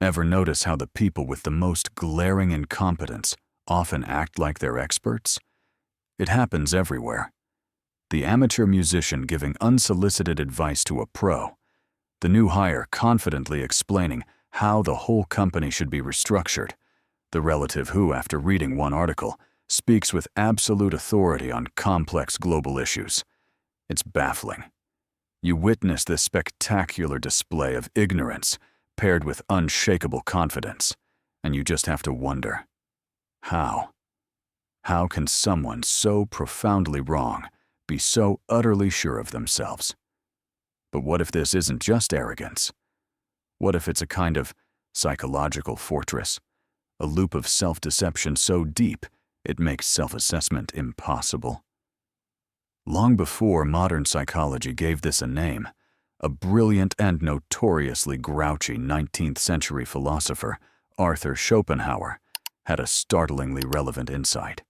Ever notice how the people with the most glaring incompetence often act like they're experts? It happens everywhere. The amateur musician giving unsolicited advice to a pro, the new hire confidently explaining how the whole company should be restructured, the relative who, after reading one article, speaks with absolute authority on complex global issues. It's baffling. You witness this spectacular display of ignorance paired with unshakable confidence, and you just have to wonder, how? How can someone so profoundly wrong be so utterly sure of themselves? But what if this isn't just arrogance? What if it's a kind of psychological fortress, a loop of self-deception so deep it makes self-assessment impossible? Long before modern psychology gave this a name, a brilliant and notoriously grouchy 19th century philosopher, Arthur Schopenhauer, had a startlingly relevant insight.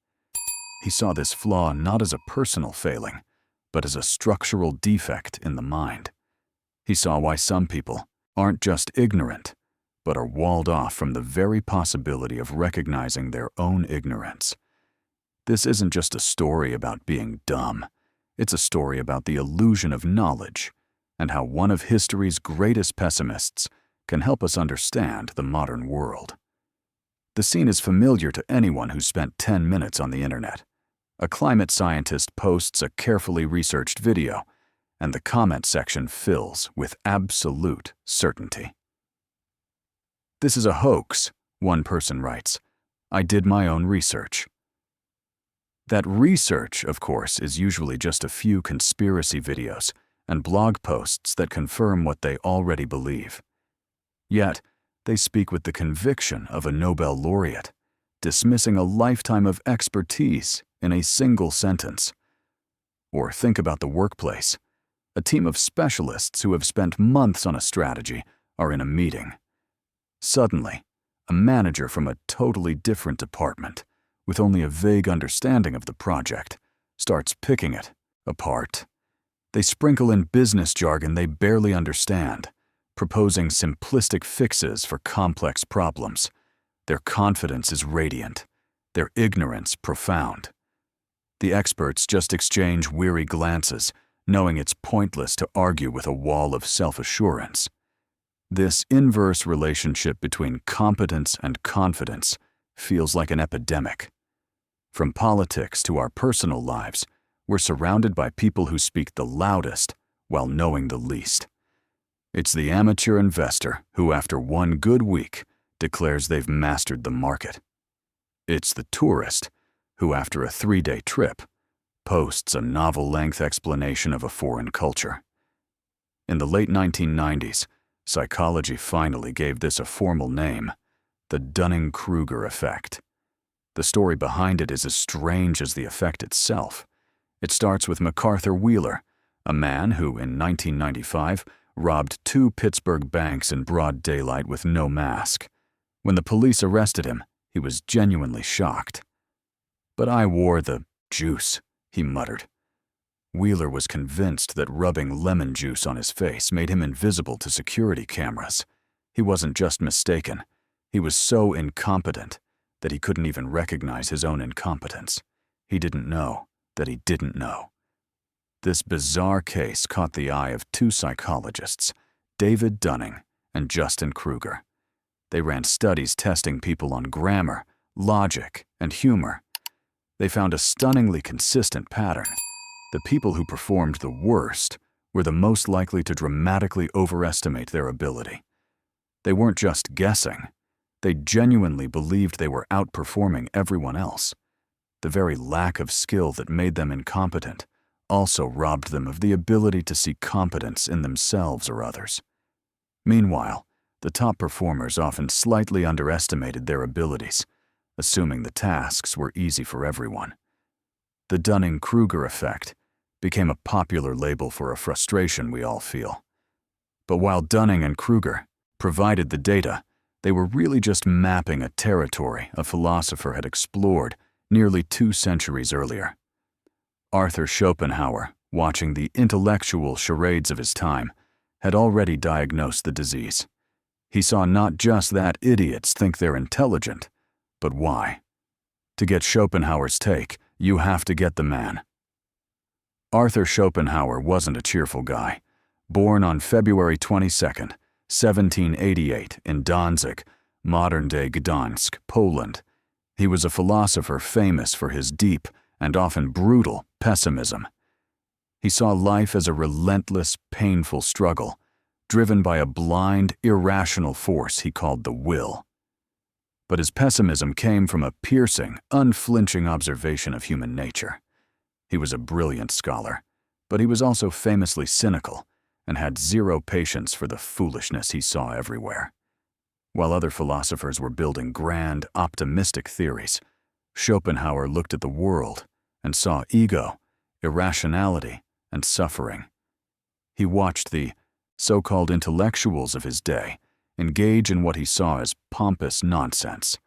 He saw this flaw not as a personal failing, but as a structural defect in the mind. He saw why some people aren't just ignorant, but are walled off from the very possibility of recognizing their own ignorance. This isn't just a story about being dumb. It's a story about the illusion of knowledge and how one of history's greatest pessimists can help us understand the modern world. The scene is familiar to anyone who's spent 10 minutes on the internet. A climate scientist posts a carefully researched video, and the comment section fills with absolute certainty. "This is a hoax," one person writes. "I did my own research." That research, of course, is usually just a few conspiracy videos and blog posts that confirm what they already believe. Yet, they speak with the conviction of a Nobel laureate, dismissing a lifetime of expertise in a single sentence. Or think about the workplace. A team of specialists who have spent months on a strategy are in a meeting. Suddenly, a manager from a totally different department, with only a vague understanding of the project, starts picking it apart. They sprinkle in business jargon they barely understand, proposing simplistic fixes for complex problems. Their confidence is radiant, their ignorance profound. The experts just exchange weary glances, knowing it's pointless to argue with a wall of self-assurance. This inverse relationship between competence and confidence feels like an epidemic. From politics to our personal lives, we're surrounded by people who speak the loudest while knowing the least. It's the amateur investor who, after one good week, declares they've mastered the market. It's the tourist who, after a 3-day trip, posts a novel-length explanation of a foreign culture. In the late 1990s, psychology finally gave this a formal name: the Dunning-Kruger effect. The story behind it is as strange as the effect itself. It starts with MacArthur Wheeler, a man who, in 1995, robbed 2 Pittsburgh banks in broad daylight with no mask. When the police arrested him, he was genuinely shocked. "But I wore the juice," he muttered. Wheeler was convinced that rubbing lemon juice on his face made him invisible to security cameras. He wasn't just mistaken. He was so incompetent that he couldn't even recognize his own incompetence. He didn't know that he didn't know. This bizarre case caught the eye of 2 psychologists, David Dunning and Justin Kruger. They ran studies testing people on grammar, logic, and humor. They found a stunningly consistent pattern. The people who performed the worst were the most likely to dramatically overestimate their ability. They weren't just guessing. They genuinely believed they were outperforming everyone else. The very lack of skill that made them incompetent also robbed them of the ability to see competence in themselves or others. Meanwhile, the top performers often slightly underestimated their abilities, assuming the tasks were easy for everyone. The Dunning-Kruger effect became a popular label for a frustration we all feel. But while Dunning and Kruger provided the data, they were really just mapping a territory a philosopher had explored nearly 2 centuries earlier. Arthur Schopenhauer, watching the intellectual charades of his time, had already diagnosed the disease. He saw not just that idiots think they're intelligent, but why. To get Schopenhauer's take, you have to get the man. Arthur Schopenhauer wasn't a cheerful guy. Born on February 22, 1788, in Danzig, modern-day Gdansk, Poland, he was a philosopher famous for his deep and often brutal pessimism. He saw life as a relentless, painful struggle, driven by a blind, irrational force he called the will. But his pessimism came from a piercing, unflinching observation of human nature. He was a brilliant scholar, but he was also famously cynical and had zero patience for the foolishness he saw everywhere. While other philosophers were building grand, optimistic theories, Schopenhauer looked at the world and saw ego, irrationality, and suffering. He watched the so-called intellectuals of his day engage in what he saw as pompous nonsense,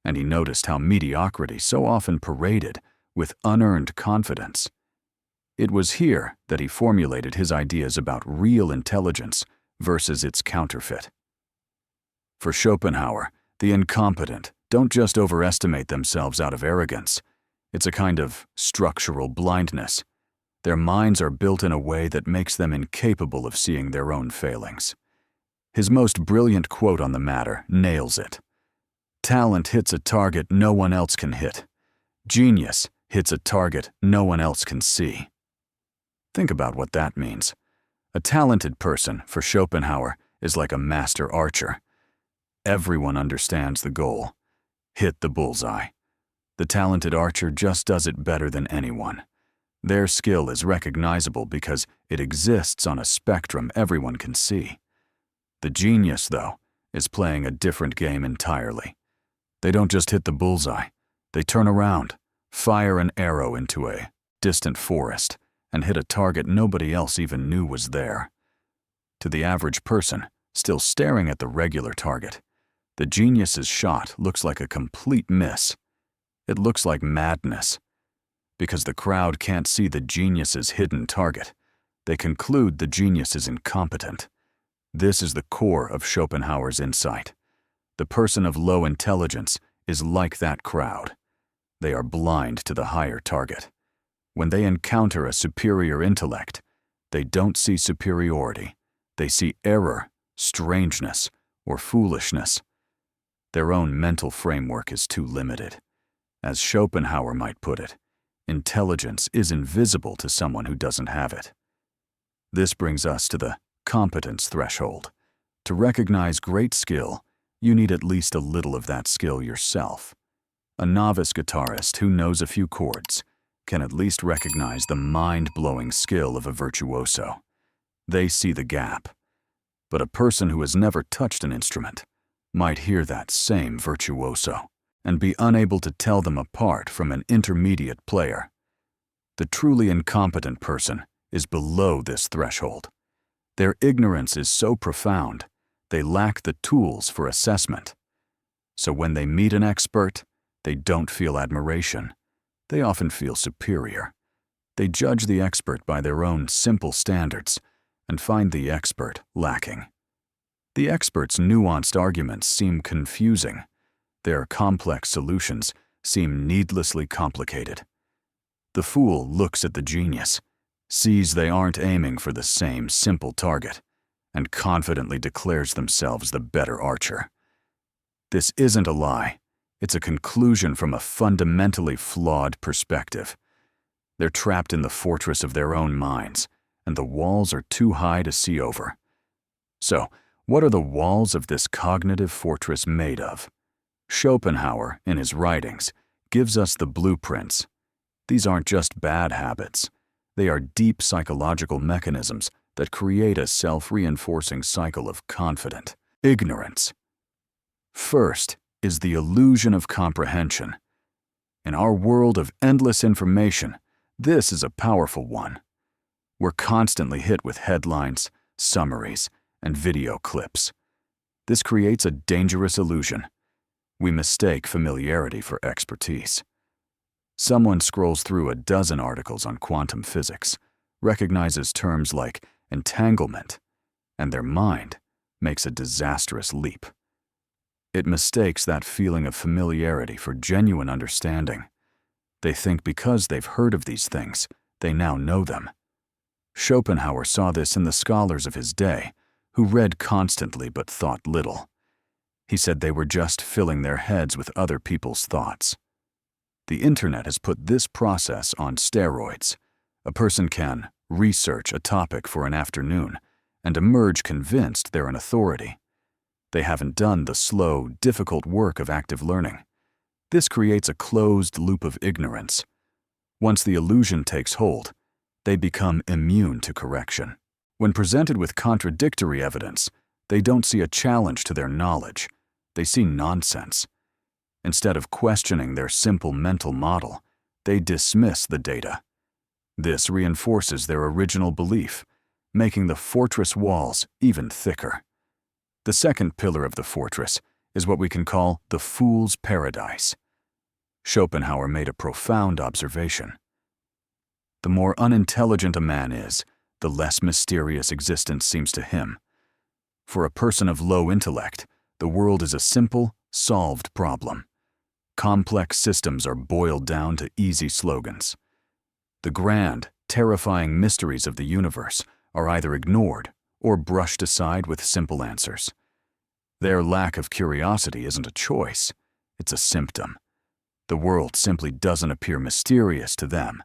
and he noticed how mediocrity so often paraded with unearned confidence. It was here that he formulated his ideas about real intelligence versus its counterfeit. For Schopenhauer, the incompetent don't just overestimate themselves out of arrogance. It's a kind of structural blindness. Their minds are built in a way that makes them incapable of seeing their own failings. His most brilliant quote on the matter nails it. Talent hits a target no one else can hit. Genius hits a target no one else can see. Think about what that means. A talented person, for Schopenhauer, is like a master archer. Everyone understands the goal. Hit the bullseye. The talented archer just does it better than anyone. Their skill is recognizable because it exists on a spectrum everyone can see. The genius, though, is playing a different game entirely. They don't just hit the bullseye. They turn around, fire an arrow into a distant forest, and hit a target nobody else even knew was there. To the average person, still staring at the regular target, the genius's shot looks like a complete miss. It looks like madness. Because the crowd can't see the genius's hidden target, they conclude the genius is incompetent. This is the core of Schopenhauer's insight. The person of low intelligence is like that crowd. They are blind to the higher target. When they encounter a superior intellect, they don't see superiority. They see error, strangeness, or foolishness. Their own mental framework is too limited. As Schopenhauer might put it, intelligence is invisible to someone who doesn't have it. This brings us to the competence threshold. To recognize great skill, you need at least a little of that skill yourself. A novice guitarist who knows a few chords can at least recognize the mind-blowing skill of a virtuoso. They see the gap. But a person who has never touched an instrument might hear that same virtuoso and be unable to tell them apart from an intermediate player. The truly incompetent person is below this threshold. Their ignorance is so profound, they lack the tools for assessment. So when they meet an expert, they don't feel admiration. They often feel superior. They judge the expert by their own simple standards and find the expert lacking. The expert's nuanced arguments seem confusing. Their complex solutions seem needlessly complicated. The fool looks at the genius, sees they aren't aiming for the same simple target, and confidently declares themselves the better archer. This isn't a lie. It's a conclusion from a fundamentally flawed perspective. They're trapped in the fortress of their own minds, and the walls are too high to see over. So, what are the walls of this cognitive fortress made of? Schopenhauer, in his writings, gives us the blueprints. These aren't just bad habits. They are deep psychological mechanisms that create a self-reinforcing cycle of confident ignorance. First is the illusion of comprehension. In our world of endless information, this is a powerful one. We're constantly hit with headlines, summaries, and video clips. This creates a dangerous illusion. We mistake familiarity for expertise. Someone scrolls through a dozen articles on quantum physics, recognizes terms like entanglement, and their mind makes a disastrous leap. It mistakes that feeling of familiarity for genuine understanding. They think because they've heard of these things, they now know them. Schopenhauer saw this in the scholars of his day, who read constantly but thought little. He said they were just filling their heads with other people's thoughts. The internet has put this process on steroids. A person can research a topic for an afternoon and emerge convinced they're an authority. They haven't done the slow, difficult work of active learning. This creates a closed loop of ignorance. Once the illusion takes hold, they become immune to correction. When presented with contradictory evidence, they don't see a challenge to their knowledge. They see nonsense. Instead of questioning their simple mental model, they dismiss the data. This reinforces their original belief, making the fortress walls even thicker. The second pillar of the fortress is what we can call the fool's paradise. Schopenhauer made a profound observation. The more unintelligent a man is, the less mysterious existence seems to him. For a person of low intellect, the world is a simple, solved problem. Complex systems are boiled down to easy slogans. The grand, terrifying mysteries of the universe are either ignored or brushed aside with simple answers. Their lack of curiosity isn't a choice, it's a symptom. The world simply doesn't appear mysterious to them,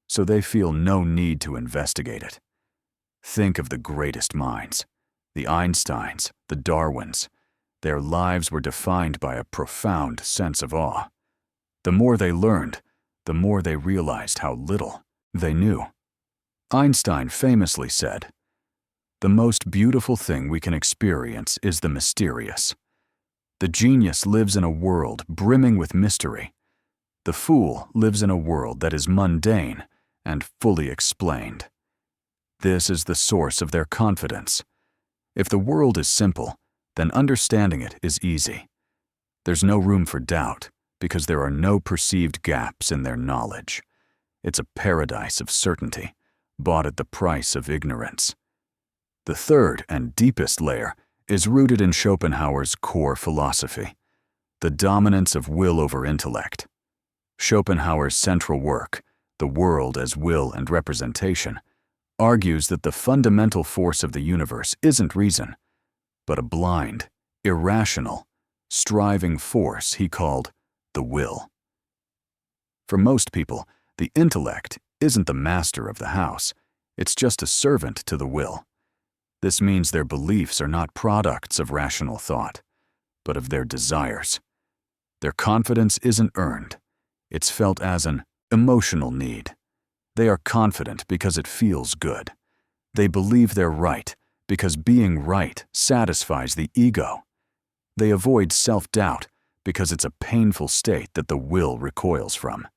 so they feel no need to investigate it. Think of the greatest minds, the Einsteins, the Darwins. Their lives were defined by a profound sense of awe. The more they learned, the more they realized how little they knew. Einstein famously said, "The most beautiful thing we can experience is the mysterious. The genius lives in a world brimming with mystery. The fool lives in a world that is mundane and fully explained." This is the source of their confidence. If the world is simple, then understanding it is easy. There's no room for doubt because there are no perceived gaps in their knowledge. It's a paradise of certainty, bought at the price of ignorance. The third and deepest layer is rooted in Schopenhauer's core philosophy, the dominance of will over intellect. Schopenhauer's central work, The World as Will and Representation, argues that the fundamental force of the universe isn't reason, but a blind, irrational, striving force he called the will. For most people, the intellect isn't the master of the house, it's just a servant to the will. This means their beliefs are not products of rational thought, but of their desires. Their confidence isn't earned, it's felt as an emotional need. They are confident because it feels good. They believe they're right because being right satisfies the ego. They avoid self-doubt because it's a painful state that the will recoils from.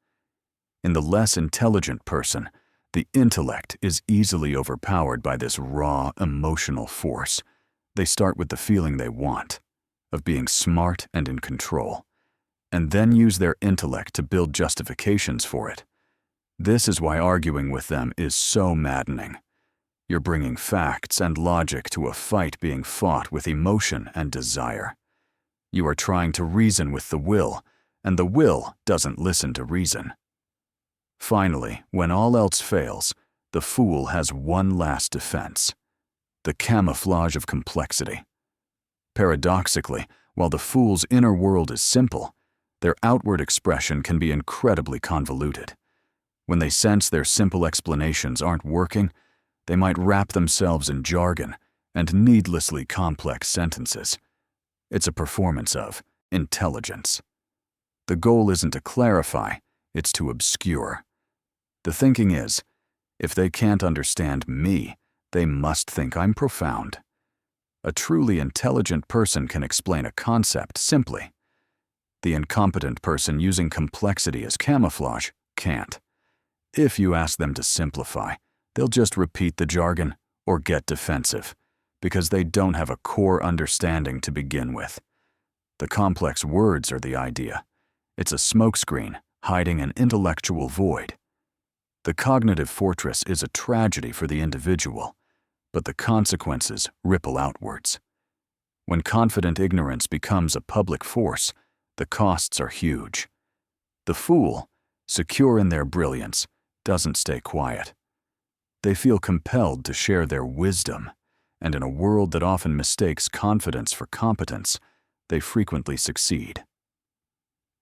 In the less intelligent person, the intellect is easily overpowered by this raw, emotional force. They start with the feeling they want, of being smart and in control, and then use their intellect to build justifications for it. This is why arguing with them is so maddening. You're bringing facts and logic to a fight being fought with emotion and desire. You are trying to reason with the will, and the will doesn't listen to reason. Finally, when all else fails, the fool has one last defense: the camouflage of complexity. Paradoxically, while the fool's inner world is simple, their outward expression can be incredibly convoluted. When they sense their simple explanations aren't working, they might wrap themselves in jargon and needlessly complex sentences. It's a performance of intelligence. The goal isn't to clarify, it's to obscure. The thinking is, if they can't understand me, they must think I'm profound. A truly intelligent person can explain a concept simply. The incompetent person using complexity as camouflage can't. If you ask them to simplify, they'll just repeat the jargon or get defensive, because they don't have a core understanding to begin with. The complex words are the idea. It's a smokescreen hiding an intellectual void. The cognitive fortress is a tragedy for the individual, but the consequences ripple outwards. When confident ignorance becomes a public force, the costs are huge. The fool, secure in their brilliance, doesn't stay quiet. They feel compelled to share their wisdom, and in a world that often mistakes confidence for competence, they frequently succeed.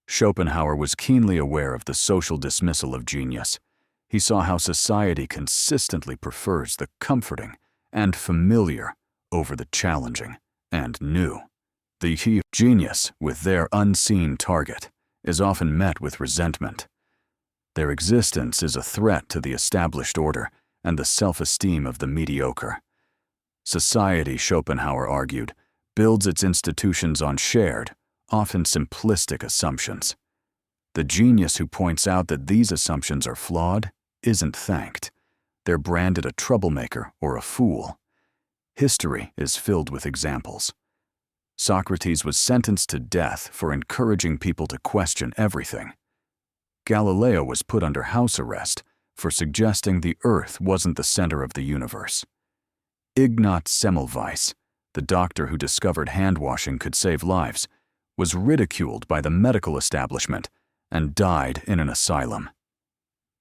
Schopenhauer was keenly aware of the social dismissal of genius. He saw how society consistently prefers the comforting and familiar over the challenging and new. The genius, with their unseen target, is often met with resentment. Their existence is a threat to the established order and the self-esteem of the mediocre. Society, Schopenhauer argued, builds its institutions on shared, often simplistic assumptions. The genius who points out that these assumptions are flawed isn't thanked. They're branded a troublemaker or a fool. History is filled with examples. Socrates was sentenced to death for encouraging people to question everything. Galileo was put under house arrest for suggesting the Earth wasn't the center of the universe. Ignaz Semmelweis, the doctor who discovered hand-washing could save lives, was ridiculed by the medical establishment and died in an asylum.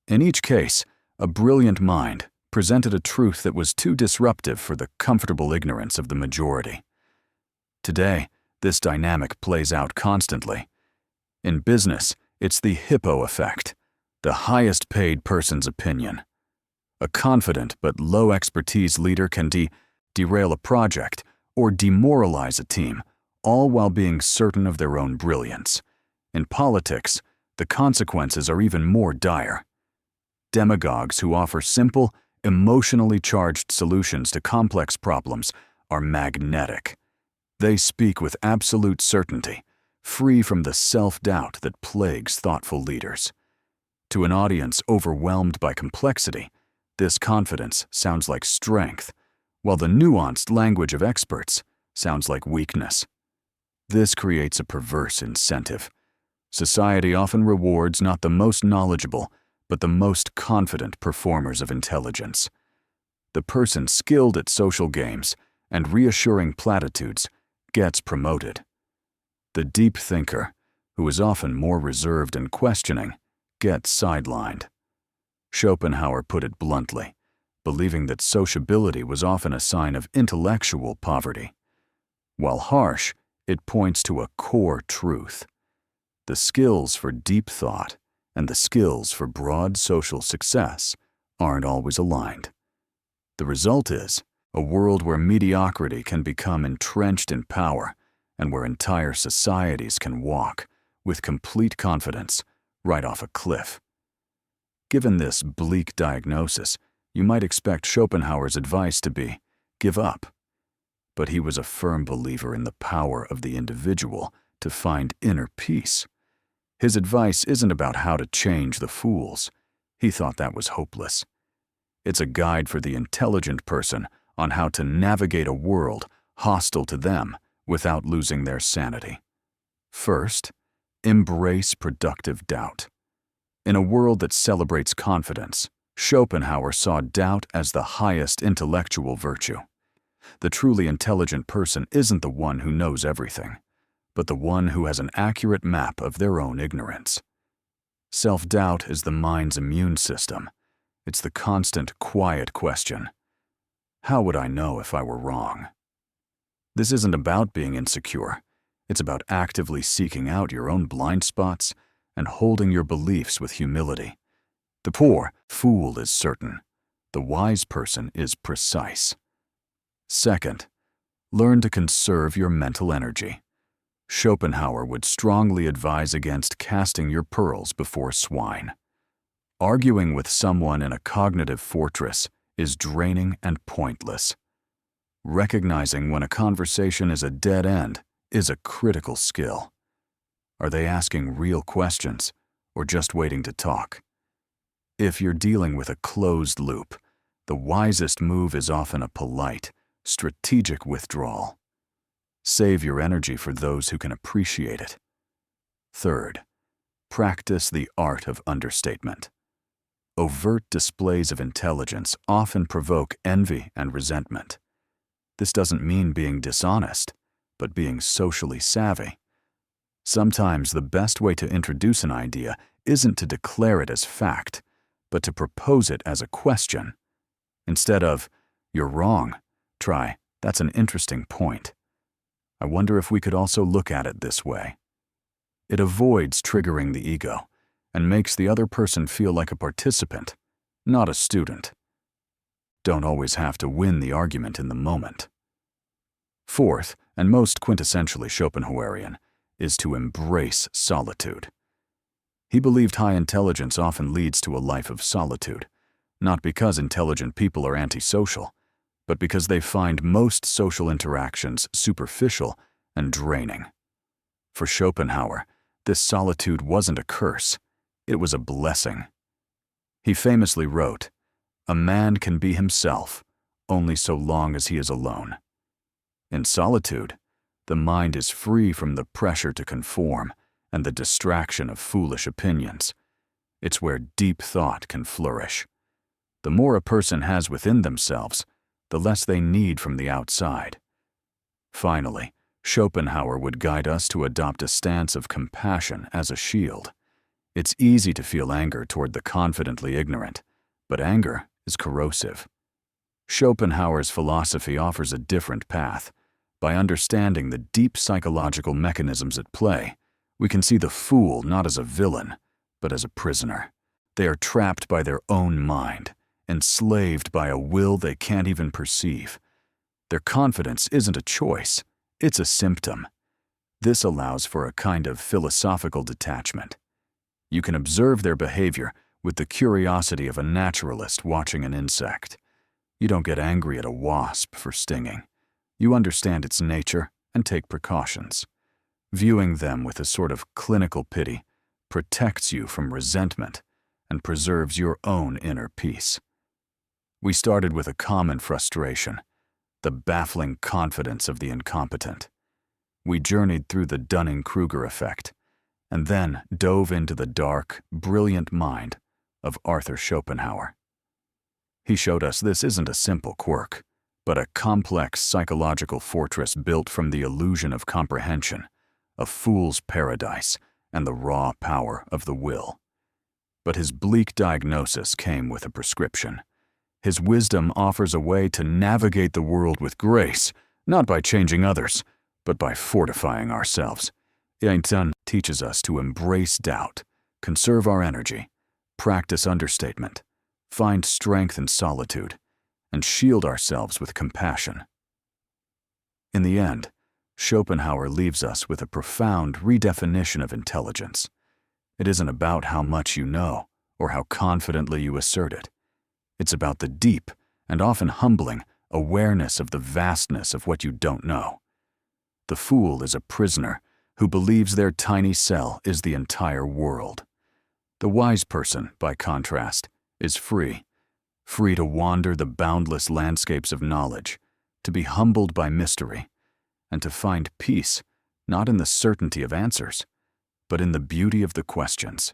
In each case, a brilliant mind presented a truth that was too disruptive for the comfortable ignorance of the majority. Today, this dynamic plays out constantly. In business, it's the hippo effect, the highest-paid person's opinion. A confident but low-expertise leader can derail a project or demoralize a team, all while being certain of their own brilliance. In politics, the consequences are even more dire. Demagogues who offer simple, emotionally charged solutions to complex problems are magnetic. They speak with absolute certainty, free from the self-doubt that plagues thoughtful leaders. To an audience overwhelmed by complexity, this confidence sounds like strength, while the nuanced language of experts sounds like weakness. This creates a perverse incentive. Society often rewards not the most knowledgeable, but the most confident performers of intelligence. The person skilled at social games and reassuring platitudes gets promoted. The deep thinker, who is often more reserved and questioning, gets sidelined. Schopenhauer put it bluntly, believing that sociability was often a sign of intellectual poverty. While harsh, it points to a core truth. The skills for deep thought and the skills for broad social success aren't always aligned. The result is a world where mediocrity can become entrenched in power and where entire societies can walk, with complete confidence, right off a cliff. Given this bleak diagnosis, you might expect Schopenhauer's advice to be, give up. But he was a firm believer in the power of the individual to find inner peace. His advice isn't about how to change the fools. He thought that was hopeless. It's a guide for the intelligent person on how to navigate a world hostile to them without losing their sanity. First, embrace productive doubt. In a world that celebrates confidence, Schopenhauer saw doubt as the highest intellectual virtue. The truly intelligent person isn't the one who knows everything, but the one who has an accurate map of their own ignorance. Self-doubt is the mind's immune system. It's the constant, quiet question. How would I know if I were wrong? This isn't about being insecure. It's about actively seeking out your own blind spots and holding your beliefs with humility. The poor fool is certain. The wise person is precise. Second, learn to conserve your mental energy. Schopenhauer would strongly advise against casting your pearls before swine. Arguing with someone in a cognitive fortress is draining and pointless. Recognizing when a conversation is a dead end is a critical skill. Are they asking real questions or just waiting to talk? If you're dealing with a closed loop, the wisest move is often a polite, strategic withdrawal. Save your energy for those who can appreciate it. Third, practice the art of understatement. Overt displays of intelligence often provoke envy and resentment. This doesn't mean being dishonest, but being socially savvy. Sometimes the best way to introduce an idea isn't to declare it as fact, but to propose it as a question. Instead of, "You're wrong," try, "That's an interesting point. I wonder if we could also look at it this way." It avoids triggering the ego and makes the other person feel like a participant, not a student. Don't always have to win the argument in the moment. Fourth, and most quintessentially Schopenhauerian, is to embrace solitude. He believed high intelligence often leads to a life of solitude, not because intelligent people are antisocial, but because they find most social interactions superficial and draining. For Schopenhauer, this solitude wasn't a curse, it was a blessing. He famously wrote, "A man can be himself only so long as he is alone." In solitude, the mind is free from the pressure to conform and the distraction of foolish opinions. It's where deep thought can flourish. The more a person has within themselves, the less they need from the outside. Finally, Schopenhauer would guide us to adopt a stance of compassion as a shield. It's easy to feel anger toward the confidently ignorant, but anger is corrosive. Schopenhauer's philosophy offers a different path. By understanding the deep psychological mechanisms at play, we can see the fool not as a villain, but as a prisoner. They are trapped by their own mind, enslaved by a will they can't even perceive. Their confidence isn't a choice, it's a symptom. This allows for a kind of philosophical detachment. You can observe their behavior with the curiosity of a naturalist watching an insect. You don't get angry at a wasp for stinging. You understand its nature and take precautions. Viewing them with a sort of clinical pity protects you from resentment and preserves your own inner peace. We started with a common frustration, the baffling confidence of the incompetent. We journeyed through the Dunning-Kruger effect, and then dove into the dark, brilliant mind of Arthur Schopenhauer. He showed us this isn't a simple quirk, but a complex psychological fortress built from the illusion of comprehension, a fool's paradise, and the raw power of the will. But his bleak diagnosis came with a prescription. His wisdom offers a way to navigate the world with grace, not by changing others, but by fortifying ourselves. Yaitan teaches us to embrace doubt, conserve our energy, practice understatement, find strength in solitude, and shield ourselves with compassion. In the end, Schopenhauer leaves us with a profound redefinition of intelligence. It isn't about how much you know or how confidently you assert it. It's about the deep and often humbling awareness of the vastness of what you don't know. The fool is a prisoner who believes their tiny cell is the entire world. The wise person, by contrast, is free to wander the boundless landscapes of knowledge, to be humbled by mystery, and to find peace not in the certainty of answers, but in the beauty of the questions.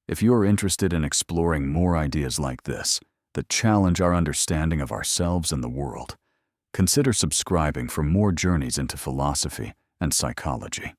If you're interested in exploring more ideas like this that challenge our understanding of ourselves and the world, consider subscribing for more journeys into philosophy and psychology.